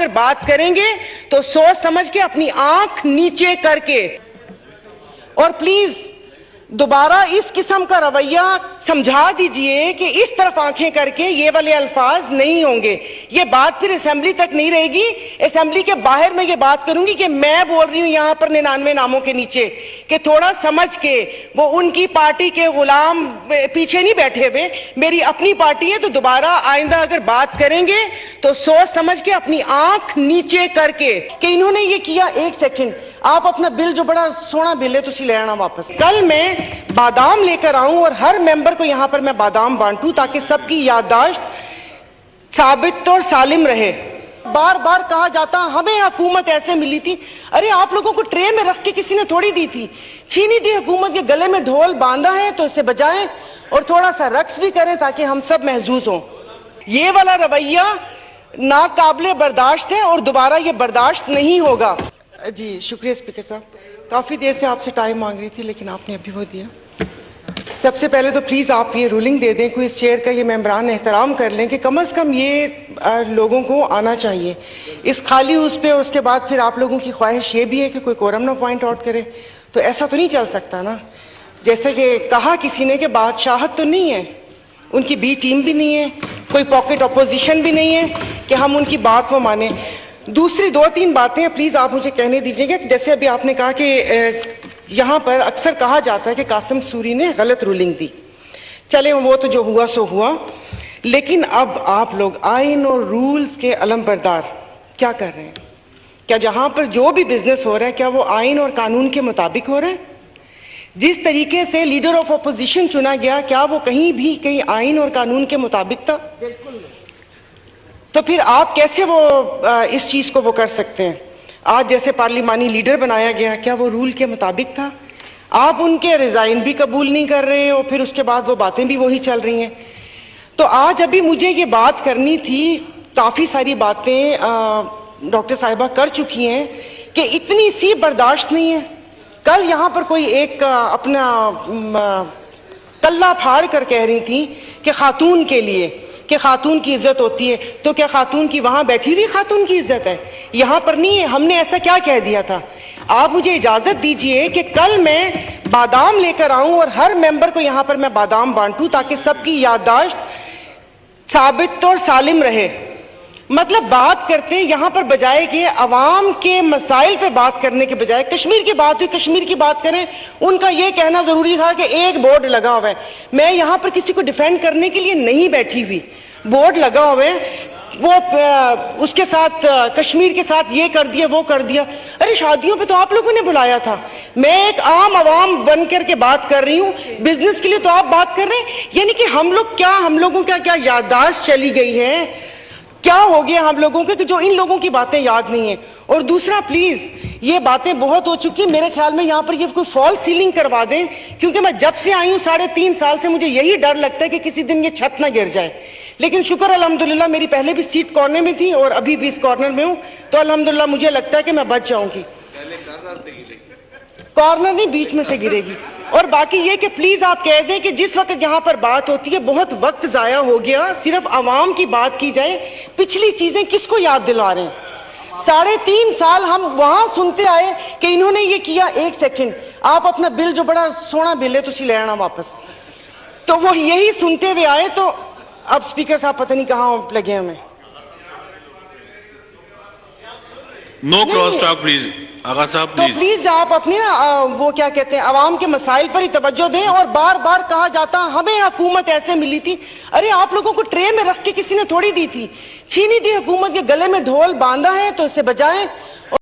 اگر بات کریں گے تو سوچ سمجھ کے اپنی آنکھ نیچے کر کے، اور پلیز دوبارہ اس قسم کا رویہ سمجھا دیجئے کہ اس طرف آنکھیں کر کے یہ والے الفاظ نہیں ہوں گے. یہ بات پھر اسمبلی تک نہیں رہے گی. اسمبلی کے باہر میں یہ بات کروں گی کہ میں بول رہی ہوں یہاں پر 99 ناموں کے نیچے کہ تھوڑا سمجھ کے، وہ ان کی پارٹی کے غلام پیچھے نہیں بیٹھے ہوئے، میری اپنی پارٹی ہے. تو دوبارہ آئندہ اگر بات کریں گے تو سوچ سمجھ کے اپنی آنکھ نیچے کر کے کہ انہوں نے یہ کیا. ایک سیکنڈ، آپ اپنا بل جو بڑا سونا بل ہے تسی لے آنا واپس. کل میں بادام لے کر آؤں اور ہر ممبر کو یہاں پر میں بادام بانٹوں تاکہ سب کی یادداشت ثابت اور سالم رہے. بار بار کہا جاتا ہمیں حکومت ایسے ملی تھی. ارے آپ لوگوں کو ٹرے میں رکھ کے کسی نے تھوڑی دی تھی، چھینی تھی حکومت کے گلے میں ڈھول باندھا ہے تو اسے بجائیں اور تھوڑا سا رقص بھی کریں تاکہ ہم سب محظوظ ہوں. یہ والا رویہ ناقابل برداشت ہے اور دوبارہ یہ برداشت نہیں ہوگا. جی شکریہ اسپیکر صاحب، کافی دیر سے آپ سے ٹائم مانگ رہی تھی لیکن آپ نے ابھی وہ دیا. سب سے پہلے تو پلیز آپ یہ رولنگ دے دیں، کوئی اس چیئر کا یہ ممبران احترام کر لیں کہ کم از کم یہ لوگوں کو آنا چاہیے اس خالی اس پہ، اور اس کے بعد پھر آپ لوگوں کی خواہش یہ بھی ہے کہ کوئی کورم نہ پوائنٹ آؤٹ کرے. تو ایسا تو نہیں چل سکتا نا. جیسے کہ کہا کسی نے کہ بادشاہت تو نہیں ہے، ان کی بی ٹیم بھی نہیں ہے، کوئی پاکٹ اپوزیشن بھی نہیں ہے کہ ہم ان کی بات کو مانیں. دوسری 2-3 باتیں پلیز آپ مجھے کہنے دیجئے گا. جیسے ابھی آپ نے کہا کہ یہاں پر اکثر کہا جاتا ہے کہ قاسم سوری نے غلط رولنگ دی. چلے وہ تو جو ہوا سو ہوا، لیکن اب آپ لوگ آئین اور رولز کے علم بردار کیا کر رہے ہیں؟ کیا جہاں پر جو بھی بزنس ہو رہا ہے کیا وہ آئین اور قانون کے مطابق ہو رہا ہے؟ جس طریقے سے لیڈر آف اپوزیشن چنا گیا کیا وہ کہیں آئین اور قانون کے مطابق تھا؟ بالکل. تو پھر آپ کیسے وہ اس چیز کو وہ کر سکتے ہیں؟ آج جیسے پارلیمانی لیڈر بنایا گیا کیا وہ رول کے مطابق تھا؟ آپ ان کے ریزائن بھی قبول نہیں کر رہے اور پھر اس کے بعد وہ باتیں بھی وہی چل رہی ہیں. تو آج ابھی مجھے یہ بات کرنی تھی، کافی ساری باتیں ڈاکٹر صاحبہ کر چکی ہیں کہ اتنی سی برداشت نہیں ہے. کل یہاں پر کوئی ایک اپنا کلہ پھاڑ کر کہہ رہی تھی کہ خاتون کے لیے کہ خاتون کی عزت ہوتی ہے. تو کیا خاتون کی وہاں بیٹھی ہوئی خاتون کی عزت ہے؟ یہاں پر نہیں ہے. ہم نے ایسا کیا کہہ دیا تھا؟ آپ مجھے اجازت دیجئے کہ کل میں بادام لے کر آؤں اور ہر ممبر کو یہاں پر میں بادام بانٹوں تاکہ سب کی یادداشت ثابت اور سالم رہے. مطلب بات کرتے یہاں پر بجائے کہ عوام کے مسائل پہ بات کرنے کے بجائے کشمیر کی بات ہوئی کشمیر کی بات کریں. ان کا یہ کہنا ضروری تھا کہ ایک بورڈ لگا ہوا ہے. میں یہاں پر کسی کو ڈیفینڈ کرنے کے لیے نہیں بیٹھی ہوئی. بورڈ لگا ہوا ہے، وہ اس کے ساتھ کشمیر کے ساتھ یہ کر دیا وہ کر دیا. ارے شادیوں پہ تو آپ لوگوں نے بلایا تھا. میں ایک عام عوام بن کر کے بات کر رہی ہوں، بزنس کے لیے تو آپ بات کر رہے ہیں. یعنی کہ ہم لوگوں کا کیا یادداشت چلی گئی ہے؟ کیا ہو گیا ہم لوگوں کے کہ جو ان لوگوں کی باتیں یاد نہیں ہیں؟ اور دوسرا پلیز یہ باتیں بہت ہو چکی. میرے خیال میں یہاں پر یہ کوئی فال سیلنگ کروا دیں، کیونکہ میں جب سے آئی ہوں 3.5 سال سے مجھے یہی ڈر لگتا ہے کہ کسی دن یہ چھت نہ گر جائے. لیکن شکر الحمدللہ میری پہلے بھی سیٹ کارنر میں تھی اور ابھی بھی اس کارنر میں ہوں، تو الحمدللہ مجھے لگتا ہے کہ میں بچ جاؤں گی. کارنر نہیں، بیچ میں سے گرے گی. اور باقی یہ کہ پلیز آپ کہہ دیں کہ جس وقت یہاں پر بات ہوتی ہے بہت وقت ضائع ہو گیا، صرف عوام کی بات کی جائے. پچھلی چیزیں کس کو یاد دلا رہے ہیں؟ 3.5 سال ہم وہاں سنتے آئے کہ انہوں نے یہ کیا. ایک سیکنڈ، آپ اپنا بل جو بڑا سونا بل ہے تسی لے آنا واپس. تو وہ یہی سنتے ہوئے آئے. تو اب اسپیکر صاحب پتہ نہیں کہاں لگے ہمیں. نو کراس ٹاک پلیز. آغا صاحب تو پلیز آپ اپنی وہ کیا کہتے ہیں عوام کے مسائل پر ہی توجہ دیں. اور بار بار کہا جاتا ہمیں حکومت ایسے ملی تھی. ارے آپ لوگوں کو ٹرے میں رکھ کے کسی نے تھوڑی دی تھی، چھینی تھی حکومت کے گلے میں ڈھول باندھا ہے تو اسے بجائیں